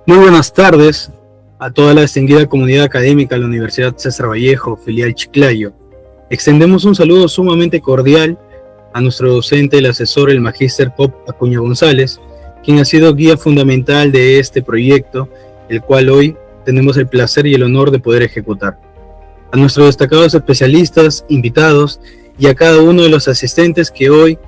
Muy buenas tardes a toda la distinguida comunidad académica de la Universidad César Vallejo, filial Chiclayo. Extendemos un saludo sumamente cordial a nuestro docente, el asesor, el magíster Pop Acuña González, quien ha sido guía fundamental de este proyecto, el cual hoy tenemos el placer y el honor de poder ejecutar. A nuestros destacados especialistas, invitados y a cada uno de los asistentes que hoy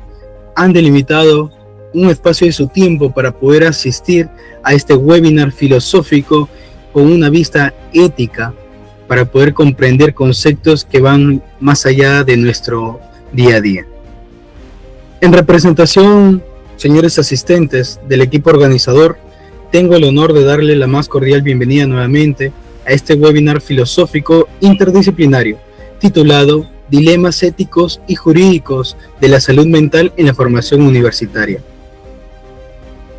han delimitado un espacio de su tiempo para poder asistir a este webinar filosófico con una vista ética para poder comprender conceptos que van más allá de nuestro día a día. En representación, señores asistentes del equipo organizador, tengo el honor de darle la más cordial bienvenida nuevamente a este webinar filosófico interdisciplinario titulado Dilemas éticos y jurídicos de la salud mental en la formación universitaria.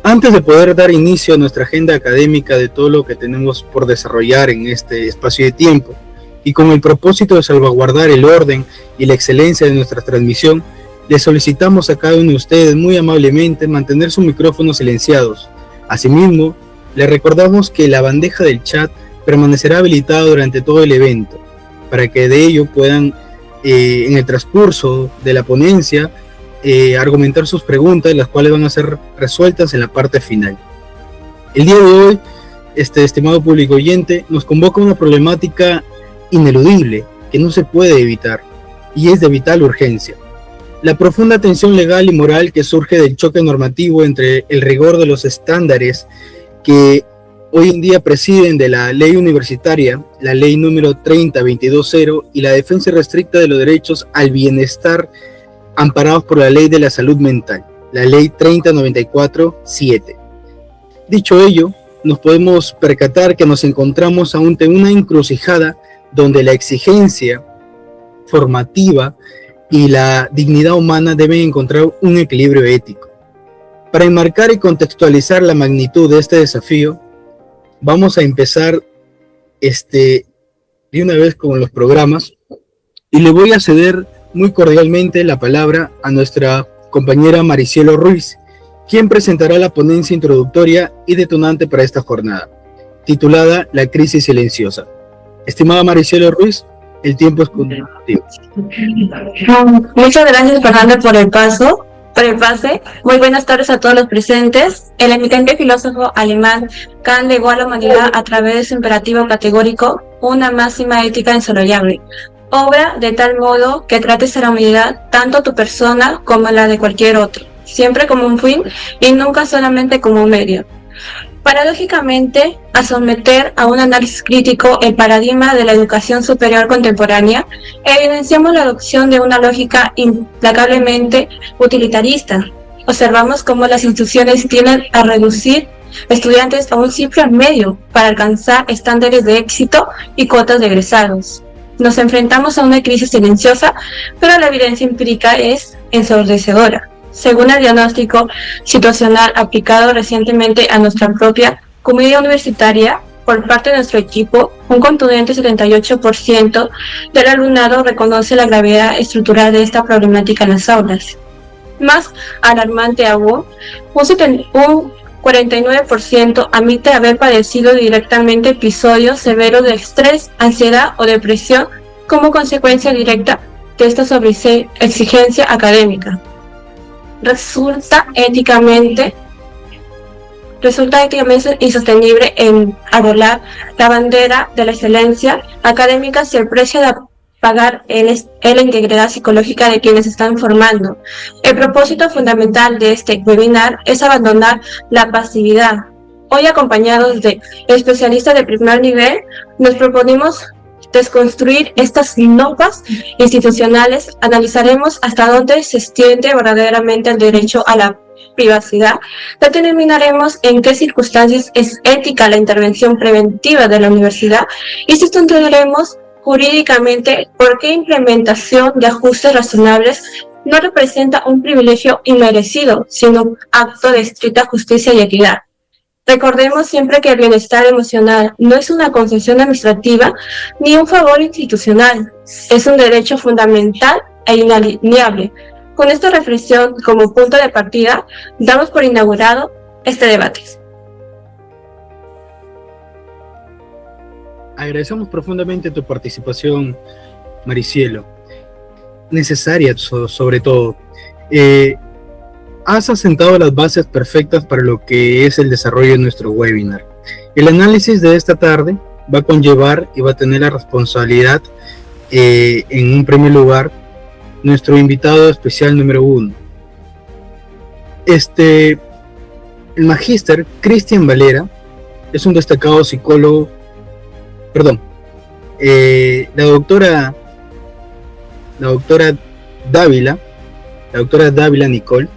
Antes de poder dar inicio a nuestra agenda académica de todo lo que tenemos por desarrollar en este espacio de tiempo, y con el propósito de salvaguardar el orden y la excelencia de nuestra transmisión, les solicitamos a cada uno de ustedes muy amablemente mantener sus micrófonos silenciados. Asimismo, les recordamos que la bandeja del chat permanecerá habilitada durante todo el evento, para que de ello puedan, en el transcurso de la ponencia, argumentar sus preguntas, las cuales van a ser resueltas en la parte final. El día de hoy, estimado público oyente, nos convoca una problemática ineludible que no se puede evitar y es de vital urgencia. La profunda tensión legal y moral que surge del choque normativo entre el rigor de los estándares que hoy en día presiden de la ley universitaria, la ley número 30.22.0 y la defensa irrestricta de los derechos al bienestar amparados por la Ley de la Salud Mental, la Ley 30.94.7. Dicho ello, nos podemos percatar que nos encontramos ante una encrucijada donde la exigencia formativa y la dignidad humana deben encontrar un equilibrio ético. Para enmarcar y contextualizar la magnitud de este desafío, vamos a empezar de una vez con los programas y le voy a ceder muy cordialmente la palabra a nuestra compañera Maricielo Ruiz, quien presentará la ponencia introductoria y detonante para esta jornada, titulada La crisis silenciosa. Estimada Maricielo Ruiz, el tiempo es contigo. Muchas gracias, Fernando, por el pase. Muy buenas tardes a todos los presentes. El eminente filósofo alemán Kant legó a la humanidad a través de su imperativo categórico una máxima ética insoslayable. Obra de tal modo que trates a la humanidad, tanto tu persona como la de cualquier otro, siempre como un fin y nunca solamente como un medio. Paradójicamente, a someter a un análisis crítico el paradigma de la educación superior contemporánea, evidenciamos la adopción de una lógica implacablemente utilitarista. Observamos cómo las instituciones tienden a reducir estudiantes a un simple medio para alcanzar estándares de éxito y cuotas de egresados. Nos enfrentamos a una crisis silenciosa, pero la evidencia empírica es ensordecedora. Según el diagnóstico situacional aplicado recientemente a nuestra propia comunidad universitaria por parte de nuestro equipo, un contundente 78% del alumnado reconoce la gravedad estructural de esta problemática en las aulas. Más alarmante aún, un 49% admite haber padecido directamente episodios severos de estrés, ansiedad o depresión como consecuencia directa de esta sobreexigencia académica. Resulta éticamente insostenible enarbolar la bandera de la excelencia académica si el precio de pagar es la integridad psicológica de quienes están formando. El propósito fundamental de este webinar es abandonar la pasividad. Hoy, acompañados de especialistas de primer nivel, nos proponemos desconstruir estas normas institucionales, analizaremos hasta dónde se extiende verdaderamente el derecho a la privacidad, determinaremos en qué circunstancias es ética la intervención preventiva de la universidad y sustentaremos jurídicamente por qué implementación de ajustes razonables no representa un privilegio inmerecido, sino un acto de estricta justicia y equidad. Recordemos siempre que el bienestar emocional no es una concesión administrativa ni un favor institucional, es un derecho fundamental e inalienable. Con esta reflexión como punto de partida, damos por inaugurado este debate. Agradecemos profundamente tu participación, Maricielo. Necesaria sobre todo. Has asentado las bases perfectas para lo que es el desarrollo de nuestro webinar. El análisis de esta tarde va a conllevar y va a tener la responsabilidad, en un primer lugar, nuestro invitado especial número 1. El magíster Cristian Valera es un destacado psicólogo, la doctora Dávila Nicole,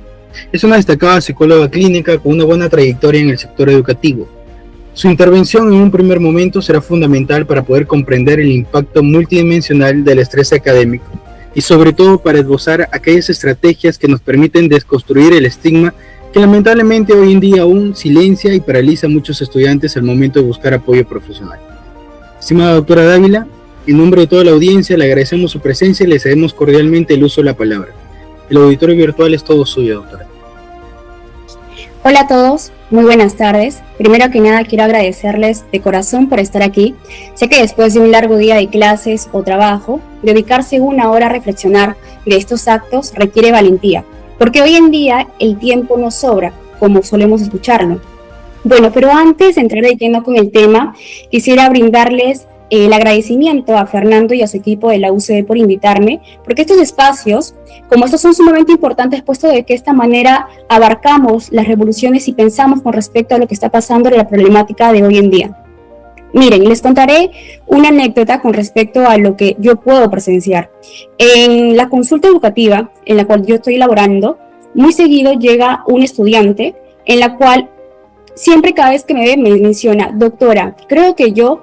es una destacada psicóloga clínica con una buena trayectoria en el sector educativo. Su intervención en un primer momento será fundamental para poder comprender el impacto multidimensional del estrés académico y sobre todo para esbozar aquellas estrategias que nos permiten desconstruir el estigma que lamentablemente hoy en día aún silencia y paraliza a muchos estudiantes al momento de buscar apoyo profesional. Estimada doctora Dávila, en nombre de toda la audiencia le agradecemos su presencia y le cedemos cordialmente el uso de la palabra. El auditorio virtual es todo suyo, doctora. Hola a todos, muy buenas tardes. Primero que nada quiero agradecerles de corazón por estar aquí. Sé que después de un largo día de clases o trabajo, dedicarse una hora a reflexionar de estos actos requiere valentía, porque hoy en día el tiempo no sobra, como solemos escucharlo. Bueno, pero antes de entrar de lleno con el tema, quisiera brindarles el agradecimiento a Fernando y a su equipo de la UCB por invitarme, porque estos espacios, como estos, son sumamente importantes, puesto de que de esta manera abarcamos las revoluciones y pensamos con respecto a lo que está pasando en la problemática de hoy en día. Miren, les contaré una anécdota con respecto a lo que yo puedo presenciar. En la consulta educativa en la cual yo estoy elaborando, muy seguido llega un estudiante en la cual siempre, cada vez que me ve, me menciona: doctora, creo que yo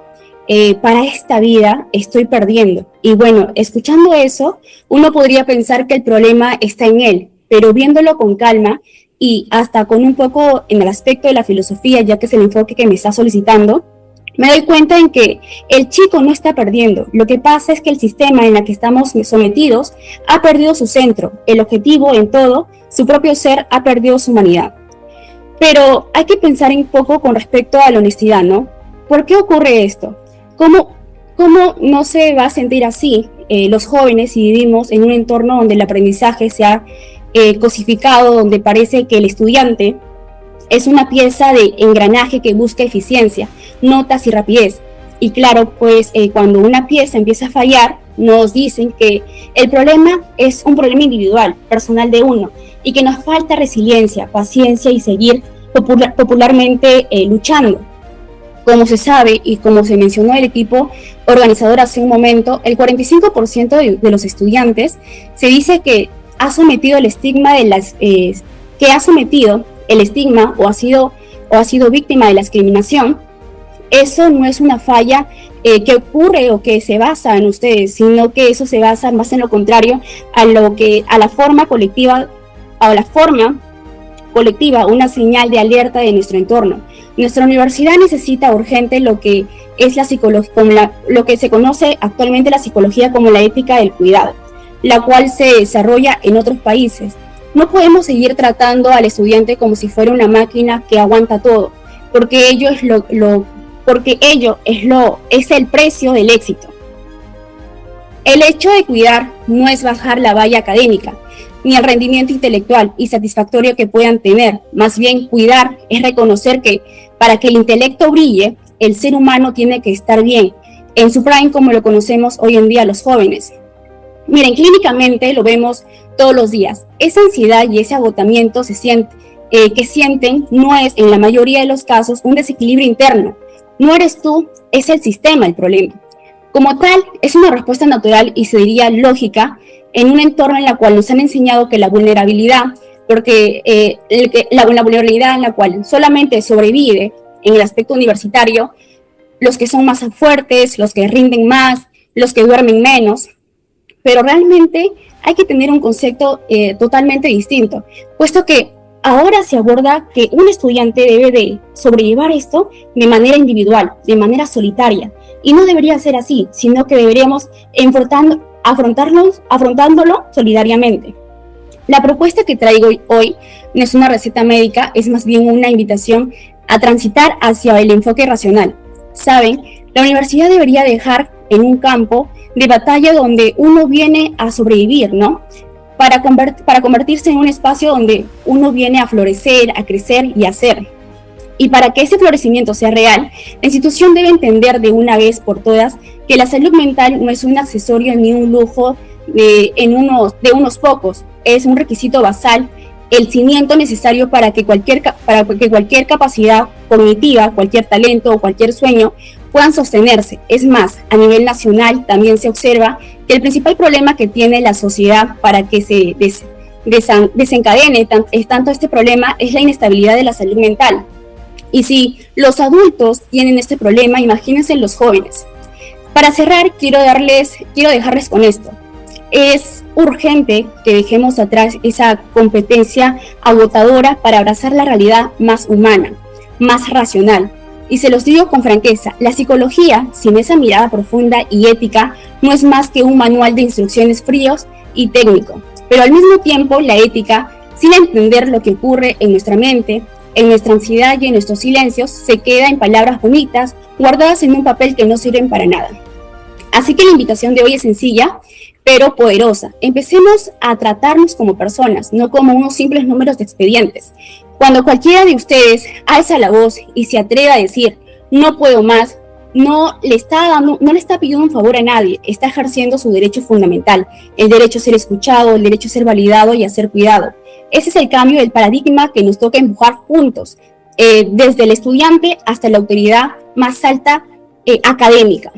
para esta vida estoy perdiendo. Y bueno, escuchando eso, uno podría pensar que el problema está en él, pero viéndolo con calma y hasta con un poco en el aspecto de la filosofía, ya que es el enfoque que me está solicitando, me doy cuenta en que el chico no está perdiendo. Lo que pasa es que el sistema en el que estamos sometidos ha perdido su centro, el objetivo en todo, su propio ser ha perdido su humanidad. Pero hay que pensar un poco con respecto a la honestidad, ¿no? ¿Por qué ocurre esto? ¿Cómo no se va a sentir así los jóvenes si vivimos en un entorno donde el aprendizaje se ha cosificado, donde parece que el estudiante es una pieza de engranaje que busca eficiencia, notas y rapidez? Y claro, pues cuando una pieza empieza a fallar, nos dicen que el problema es un problema individual, personal de uno, y que nos falta resiliencia, paciencia y seguir popularmente luchando. Como se sabe y como se mencionó el equipo organizador hace un momento, el 45% de los estudiantes se dice que ha sometido el estigma o ha sido víctima de la discriminación. Eso no es una falla que ocurre o que se basa en ustedes, sino que eso se basa más en lo contrario a la forma colectiva, una señal de alerta de nuestro entorno. Nuestra universidad necesita urgente lo que es lo que se conoce actualmente la psicología como la ética del cuidado, la cual se desarrolla en otros países. No podemos seguir tratando al estudiante como si fuera una máquina que aguanta todo, porque ello es el precio del éxito. El hecho de cuidar no es bajar la valla académica, ni el rendimiento intelectual y satisfactorio que puedan tener. Más bien, cuidar es reconocer que para que el intelecto brille, el ser humano tiene que estar bien, en su prime, como lo conocemos hoy en día los jóvenes. Miren, clínicamente lo vemos todos los días. Esa ansiedad y ese agotamiento que sienten no es, en la mayoría de los casos, un desequilibrio interno. No eres tú, es el sistema el problema. Como tal, es una respuesta natural y se diría lógica en un entorno en el cual nos han enseñado que la vulnerabilidad, la vulnerabilidad en la cual solamente sobrevive en el aspecto universitario los que son más fuertes, los que rinden más, los que duermen menos. Pero realmente hay que tener un concepto totalmente distinto, puesto que ahora se aborda que un estudiante debe de sobrellevar esto de manera individual, de manera solitaria, y no debería ser así, sino que deberíamos afrontándolo solidariamente. La propuesta que traigo hoy no es una receta médica, es más bien una invitación a transitar hacia el enfoque racional. Saben, La universidad debería dejar en un campo de batalla donde uno viene a sobrevivir, ¿no? Para convertirse en un espacio donde uno viene a florecer, a crecer y a ser. Y para que ese florecimiento sea real, la institución debe entender de una vez por todas que la salud mental no es un accesorio ni un lujo de unos pocos, es un requisito basal, el cimiento necesario para que cualquier capacidad cognitiva, cualquier talento o cualquier sueño puedan sostenerse. Es más, a nivel nacional también se observa que el principal problema que tiene la sociedad para que se desencadene tanto este problema es la inestabilidad de la salud mental. Y si los adultos tienen este problema, imagínense los jóvenes. Para cerrar, quiero dejarles con esto. Es urgente que dejemos atrás esa competencia agotadora para abrazar la realidad más humana, más racional. Y se los digo con franqueza, la psicología, sin esa mirada profunda y ética, no es más que un manual de instrucciones fríos y técnico. Pero al mismo tiempo, la ética, sin entender lo que ocurre en nuestra mente, en nuestra ansiedad y en nuestros silencios, se queda en palabras bonitas, guardadas en un papel que no sirven para nada. Así que la invitación de hoy es sencilla, pero poderosa. Empecemos a tratarnos como personas, no como unos simples números de expedientes. Cuando cualquiera de ustedes alza la voz y se atreve a decir, no puedo más, no le está pidiendo un favor a nadie, está ejerciendo su derecho fundamental, el derecho a ser escuchado, el derecho a ser validado y a ser cuidado. Ese es el cambio del paradigma que nos toca empujar juntos, desde el estudiante hasta la autoridad más alta académica.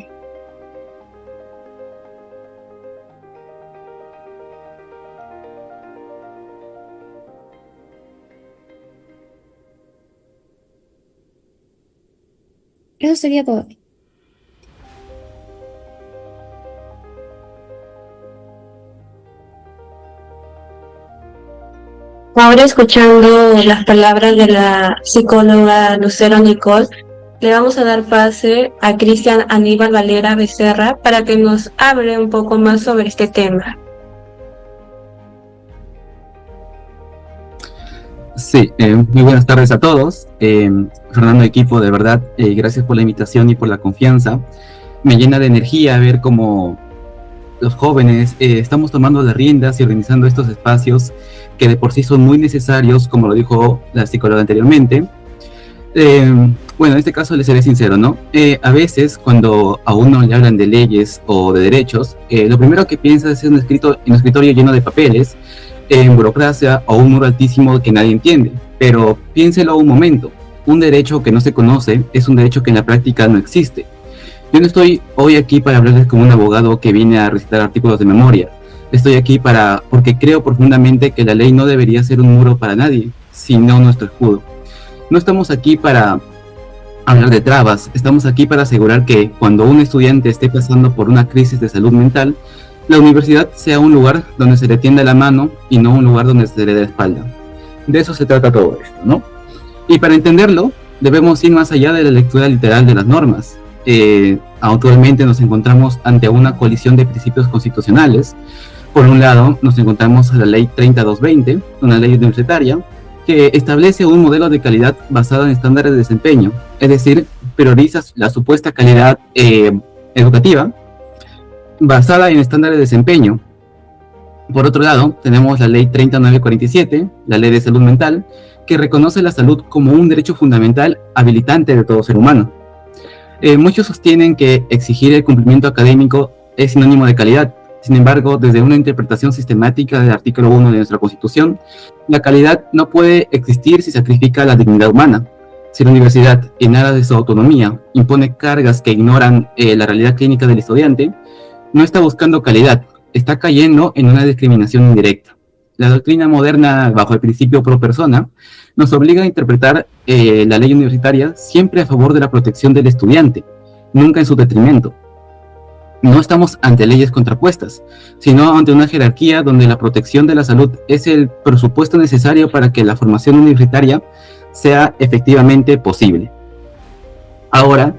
Eso sería todo. Ahora, escuchando las palabras de la psicóloga Lucero Nicole, le vamos a dar pase a Cristian Aníbal Valera Becerra para que nos hable un poco más sobre este tema. Sí, muy buenas tardes a todos. Fernando, equipo, de verdad, gracias por la invitación y por la confianza. Me llena de energía ver cómo los jóvenes estamos tomando las riendas y organizando estos espacios que de por sí son muy necesarios, como lo dijo la psicóloga anteriormente. Bueno, en este caso les seré sincero, ¿no? A veces cuando a uno le hablan de leyes o de derechos, lo primero que piensa es en un escritorio lleno de papeles, en burocracia o un muro altísimo que nadie entiende. Pero piénselo un momento, un derecho que no se conoce es un derecho que en la práctica no existe. Yo no estoy hoy aquí para hablarles como un abogado que viene a recitar artículos de memoria. Estoy aquí porque creo profundamente que la ley no debería ser un muro para nadie, sino nuestro escudo. No estamos aquí para hablar de trabas, estamos aquí para asegurar que cuando un estudiante esté pasando por una crisis de salud mental, la universidad sea un lugar donde se le tienda la mano y no un lugar donde se le dé la espalda. De eso se trata todo esto, ¿no? Y para entenderlo, debemos ir más allá de la lectura literal de las normas. Actualmente nos encontramos ante una colisión de principios constitucionales. Por un lado, nos encontramos a la ley 3220, una ley universitaria, que establece un modelo de calidad basado en estándares de desempeño, es decir, prioriza la supuesta calidad educativa basada en estándares de desempeño. Por otro lado, tenemos la ley 3947, la ley de salud mental, que reconoce la salud como un derecho fundamental habilitante de todo ser humano. Muchos sostienen que exigir el cumplimiento académico es sinónimo de calidad. Sin embargo, desde una interpretación sistemática del artículo 1 de nuestra Constitución, la calidad no puede existir si sacrifica la dignidad humana. Si la universidad, en aras de su autonomía, impone cargas que ignoran la realidad clínica del estudiante, no está buscando calidad, está cayendo en una discriminación indirecta. La doctrina moderna, bajo el principio pro persona, nos obliga a interpretar la ley universitaria siempre a favor de la protección del estudiante, nunca en su detrimento. No estamos ante leyes contrapuestas, sino ante una jerarquía donde la protección de la salud es el presupuesto necesario para que la formación universitaria sea efectivamente posible. Ahora,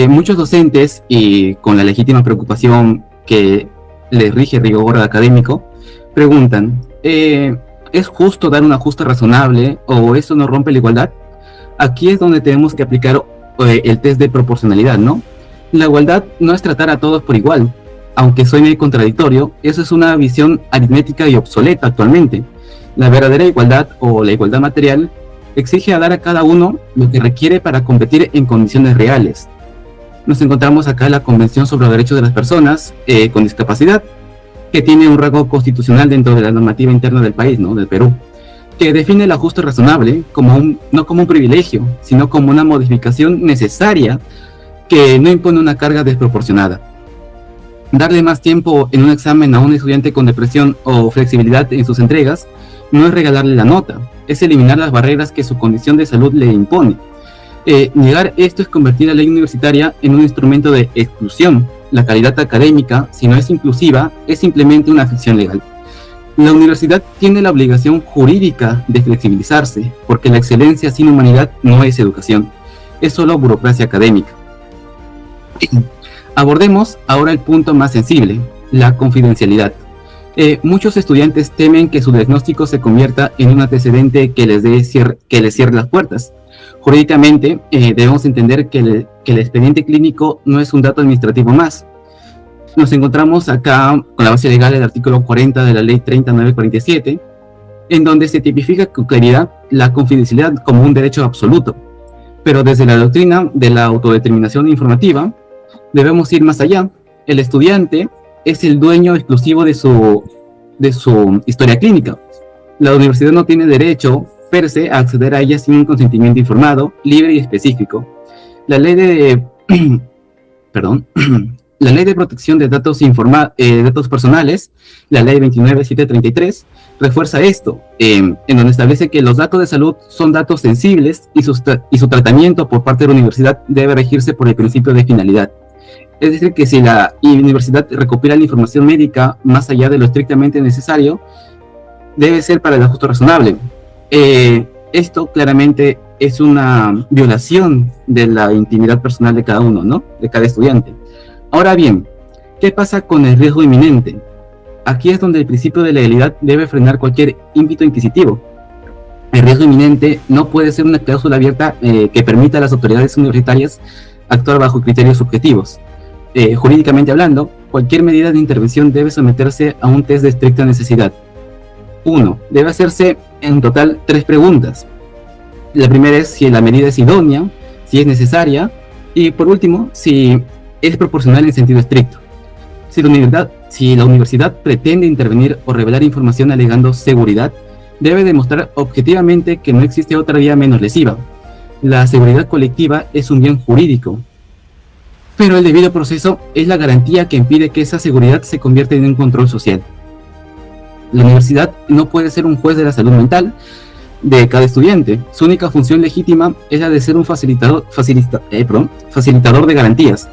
muchos docentes, y con la legítima preocupación que les rige el rigor académico, preguntan, ¿es justo dar un ajuste razonable o eso no rompe la igualdad? Aquí es donde tenemos que aplicar el test de proporcionalidad, ¿no? La igualdad no es tratar a todos por igual. Aunque suene contradictorio, eso es una visión aritmética y obsoleta actualmente. La verdadera igualdad o la igualdad material exige a dar a cada uno lo que requiere para competir en condiciones reales. Nos encontramos acá en la Convención sobre los Derechos de las Personas con Discapacidad, que tiene un rango constitucional dentro de la normativa interna del país, ¿no? Del Perú, que define el ajuste razonable no como un privilegio, sino como una modificación necesaria que no impone una carga desproporcionada. Darle más tiempo en un examen a un estudiante con depresión o flexibilidad en sus entregas no es regalarle la nota, es eliminar las barreras que su condición de salud le impone. Negar esto es convertir la ley universitaria en un instrumento de exclusión. La calidad académica, si no es inclusiva, es simplemente una ficción legal. La universidad tiene la obligación jurídica de flexibilizarse, porque la excelencia sin humanidad no es educación, es solo burocracia académica. Abordemos ahora el punto más sensible, la confidencialidad. Muchos estudiantes temen que su diagnóstico se convierta en un antecedente que les cierre las puertas. Jurídicamente, debemos entender que el expediente clínico no es un dato administrativo más. Nos encontramos acá con la base legal del artículo 40 de la ley 3947, en donde se tipifica con claridad la confidencialidad como un derecho absoluto. Pero desde la doctrina de la autodeterminación informativa, debemos ir más allá. El estudiante es el dueño exclusivo de su historia clínica. La universidad no tiene derecho per se a acceder a ella sin un consentimiento informado, libre y específico. La ley de la ley de protección de datos personales, la ley 29733, refuerza esto, en donde establece que los datos de salud son datos sensibles y su tratamiento por parte de la universidad debe regirse por el principio de finalidad. Es decir, que si la universidad recopila la información médica más allá de lo estrictamente necesario, debe ser para el ajuste razonable. Esto claramente es una violación de la intimidad personal de cada uno, ¿no? De cada estudiante. Ahora bien, ¿qué pasa con el riesgo inminente? Aquí es donde el principio de legalidad debe frenar cualquier ímpetu inquisitivo. El riesgo inminente no puede ser una cláusula abierta que permita a las autoridades universitarias actuar bajo criterios subjetivos. Jurídicamente hablando, cualquier medida de intervención debe someterse a un test de estricta necesidad. 1. Debe hacerse en total 3 preguntas. La primera es si la medida es idónea, si es necesaria, y por último, si es proporcional en sentido estricto. Si la universidad pretende intervenir o revelar información alegando seguridad, debe demostrar objetivamente que no existe otra vía menos lesiva. La seguridad colectiva es un bien jurídico, pero el debido proceso es la garantía que impide que esa seguridad se convierta en un control social. La universidad no puede ser un juez de la salud mental de cada estudiante. Su única función legítima es la de ser un facilitador de garantías.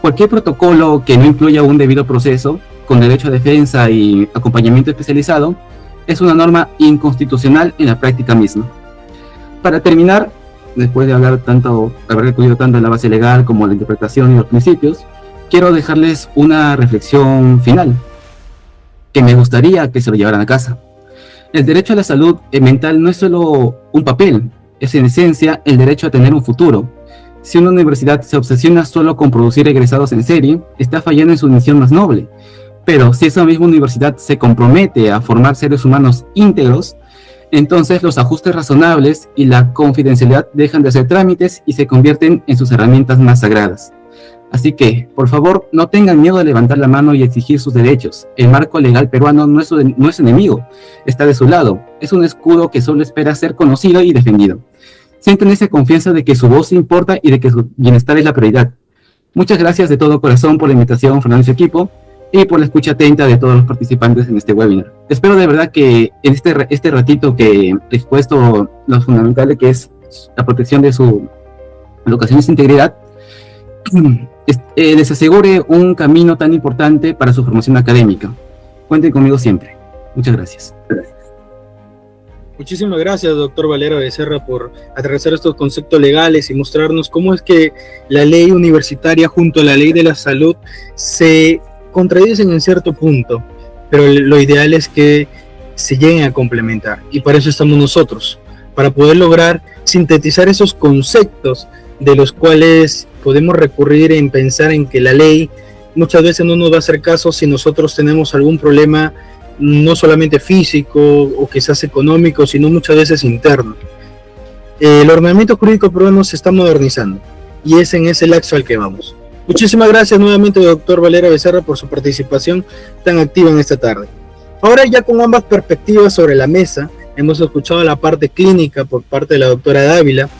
Cualquier protocolo que no incluya un debido proceso, con derecho a defensa y acompañamiento especializado, es una norma inconstitucional en la práctica misma. Para terminar, después de haber recurrido tanto en la base legal como la interpretación y los principios, quiero dejarles una reflexión final, que me gustaría que se lo llevaran a casa. El derecho a la salud mental no es solo un papel, es en esencia el derecho a tener un futuro. Si una universidad se obsesiona solo con producir egresados en serie, está fallando en su misión más noble. Pero si esa misma universidad se compromete a formar seres humanos íntegros, entonces los ajustes razonables y la confidencialidad dejan de ser trámites y se convierten en sus herramientas más sagradas. Así que, por favor, no tengan miedo de levantar la mano y exigir sus derechos. El marco legal peruano no es enemigo, está de su lado. Es un escudo que solo espera ser conocido y defendido. Sienten esa confianza de que su voz importa y de que su bienestar es la prioridad. Muchas gracias de todo corazón por la invitación, Fernando y su equipo, y por la escucha atenta de todos los participantes en este webinar. Espero de verdad que en este ratito que he expuesto lo fundamental que es la protección de su educación y su integridad, les asegure un camino tan importante para su formación académica. Cuenten conmigo siempre. Muchas gracias. Muchísimas gracias, doctor Valera Becerra, por aterrizar estos conceptos legales y mostrarnos cómo es que la ley universitaria junto a la ley de la salud se contradicen en cierto punto, pero lo ideal es que se lleguen a complementar, y para eso estamos nosotros, para poder lograr sintetizar esos conceptos de los cuales podemos recurrir en pensar en que la ley muchas veces no nos va a hacer caso si nosotros tenemos algún problema no solamente físico o quizás económico, sino muchas veces interno. El ordenamiento jurídico peruano se está modernizando y es en ese lapso al que vamos. Muchísimas gracias nuevamente, doctor Valera Becerra, por su participación tan activa en esta tarde. Ahora, ya con ambas perspectivas sobre la mesa, hemos escuchado la parte clínica por parte de la doctora Dávila,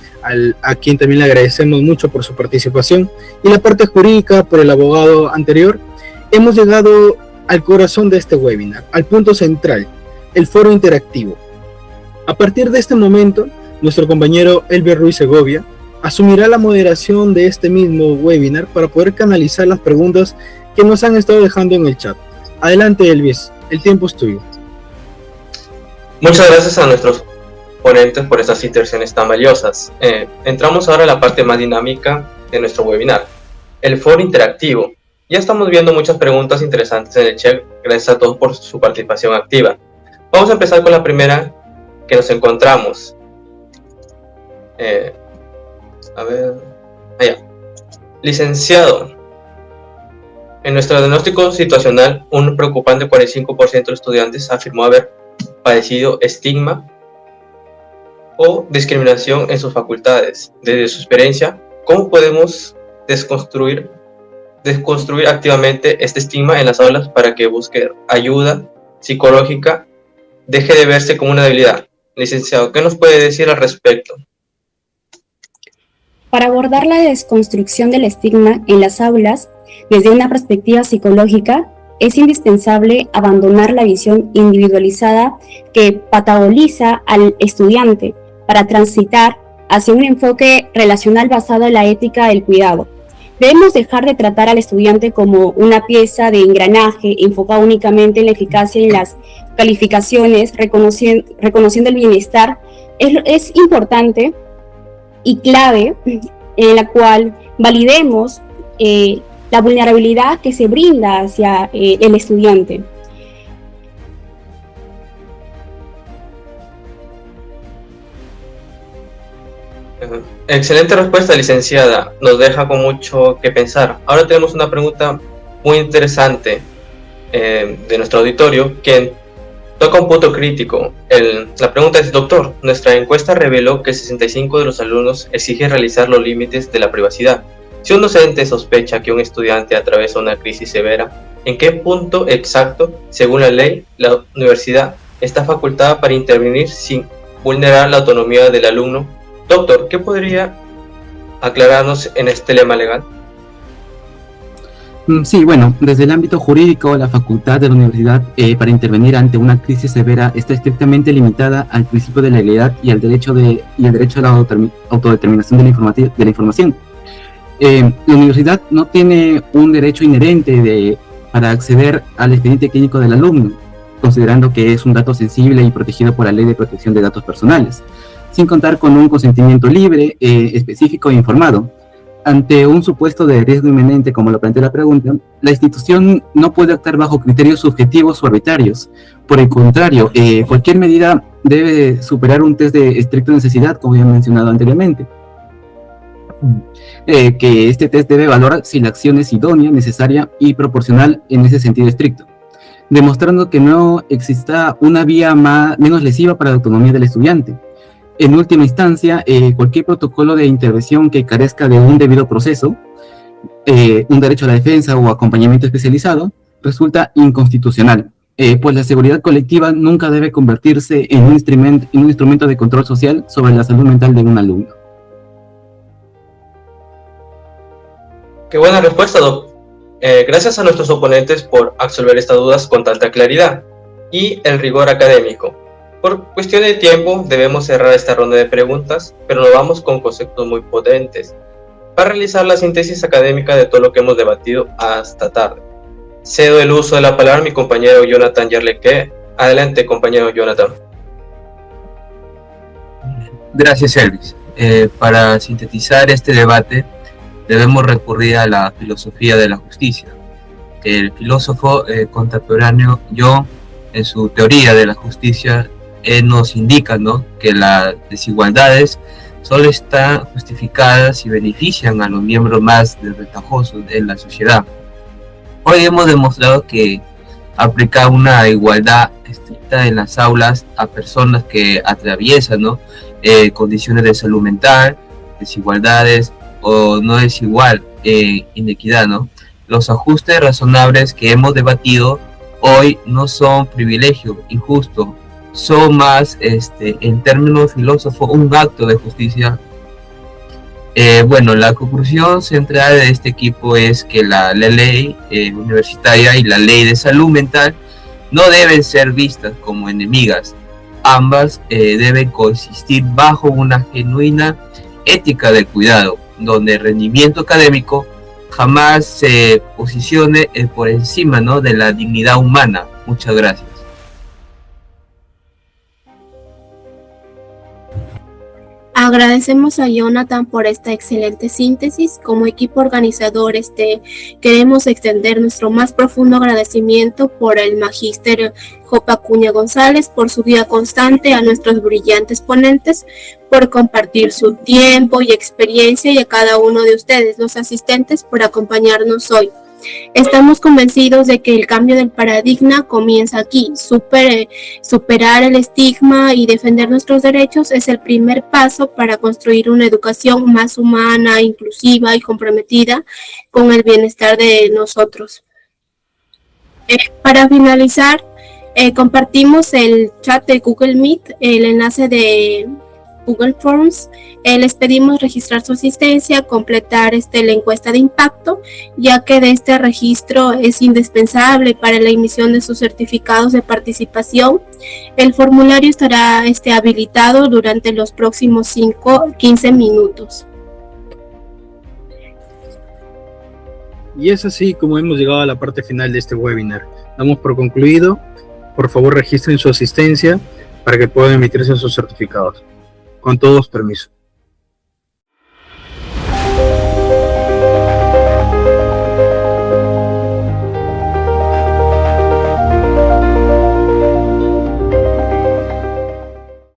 a quien también le agradecemos mucho por su participación, y la parte jurídica por el abogado anterior. Hemos llegado al corazón de este webinar, al punto central, el foro interactivo. A partir de este momento, nuestro compañero Elber Ruiz Segovia asumirá la moderación de este mismo webinar para poder canalizar las preguntas que nos han estado dejando en el chat. Adelante, Elvis, el tiempo es tuyo. Muchas gracias a nuestros ponentes por estas intervenciones tan valiosas. Entramos ahora a la parte más dinámica de nuestro webinar, el foro interactivo. Ya estamos viendo muchas preguntas interesantes en el chat, gracias a todos por su participación activa. Vamos a empezar con la primera que nos encontramos. Licenciado, en nuestro diagnóstico situacional, un preocupante 45% de los estudiantes afirmó haber padecido estigma o discriminación en sus facultades. Desde su experiencia, ¿cómo podemos desconstruir activamente este estigma en las aulas para que busque ayuda psicológica, deje de verse como una debilidad? Licenciado, ¿qué nos puede decir al respecto? Para abordar la desconstrucción del estigma en las aulas desde una perspectiva psicológica, es indispensable abandonar la visión individualizada que patologiza al estudiante para transitar hacia un enfoque relacional basado en la ética del cuidado. Debemos dejar de tratar al estudiante como una pieza de engranaje enfocada únicamente en la eficacia y en las calificaciones, reconociendo el bienestar. Es importante y clave en la cual validemos la vulnerabilidad que se brinda hacia el estudiante. Excelente respuesta, licenciada. Nos deja con mucho que pensar. Ahora tenemos una pregunta muy interesante de nuestro auditorio, quien toca un punto crítico. La pregunta es: doctor, nuestra encuesta reveló que el 65% de los alumnos exige realizar los límites de la privacidad. Si un docente sospecha que un estudiante atraviesa una crisis severa, ¿en qué punto exacto, según la ley, la universidad está facultada para intervenir sin vulnerar la autonomía del alumno? Doctor, ¿qué podría aclararnos en este lema legal? Sí, bueno, desde el ámbito jurídico, la facultad de la universidad para intervenir ante una crisis severa está estrictamente limitada al principio de la legalidad y al derecho a la autodeterminación de la información. La universidad no tiene un derecho inherente para acceder al expediente clínico del alumno, considerando que es un dato sensible y protegido por la Ley de Protección de Datos Personales, sin contar con un consentimiento libre, específico e informado. Ante un supuesto de riesgo inminente, como lo plantea la pregunta, la institución no puede actuar bajo criterios subjetivos o arbitrarios. Por el contrario, cualquier medida debe superar un test de estricta necesidad, como ya he mencionado anteriormente. Que este test debe valorar si la acción es idónea, necesaria y proporcional en ese sentido estricto, demostrando que no exista una vía menos lesiva para la autonomía del estudiante. En última instancia, cualquier protocolo de intervención que carezca de un debido proceso, un derecho a la defensa o acompañamiento especializado, resulta inconstitucional, pues la seguridad colectiva nunca debe convertirse en un instrumento de control social sobre la salud mental de un alumno. Qué buena respuesta, Doc. Gracias a nuestros oponentes por absolver estas dudas con tanta claridad y el rigor académico. Por cuestión de tiempo debemos cerrar esta ronda de preguntas, pero nos vamos con conceptos muy potentes para realizar la síntesis académica de todo lo que hemos debatido hasta tarde. Cedo el uso de la palabra a mi compañero Jonathan Yarleque. Adelante, compañero Jonathan. Gracias, Elvis. Para sintetizar este debate, debemos recurrir a la filosofía de la justicia. El filósofo contemporáneo Jung, en su teoría de la justicia, nos indica, ¿no?, que las desigualdades solo están justificadas y benefician a los miembros más desventajosos de la sociedad. Hoy hemos demostrado que aplicar una igualdad estricta en las aulas a personas que atraviesan, ¿no? Condiciones de salud mental, desigualdades o no desigual, inequidad, ¿no? Los ajustes razonables que hemos debatido hoy no son privilegio injusto, son más, en términos filósofos, un acto de justicia. Bueno, la conclusión central de este equipo es que la ley universitaria y la ley de salud mental no deben ser vistas como enemigas. Ambas deben coexistir bajo una genuina ética del cuidado, donde el rendimiento académico jamás se posicione por encima, ¿no?, de la dignidad humana. Muchas gracias. Agradecemos a Jonathan por esta excelente síntesis. Como equipo organizador, queremos extender nuestro más profundo agradecimiento por el magíster Jopa Acuña González, por su guía constante, a nuestros brillantes ponentes, por compartir su tiempo y experiencia, y a cada uno de ustedes, los asistentes, por acompañarnos hoy. Estamos convencidos de que el cambio del paradigma comienza aquí. Superar el estigma y defender nuestros derechos es el primer paso para construir una educación más humana, inclusiva y comprometida con el bienestar de nosotros. Para finalizar, compartimos el chat de Google Meet, el enlace de Google Forms. Les pedimos registrar su asistencia, completar la encuesta de impacto, ya que de este registro es indispensable para la emisión de sus certificados de participación. El formulario estará habilitado durante los próximos 15 minutos. Y es así como hemos llegado a la parte final de este webinar. Damos por concluido. Por favor, registren su asistencia para que puedan emitirse sus certificados. Con todos, permiso.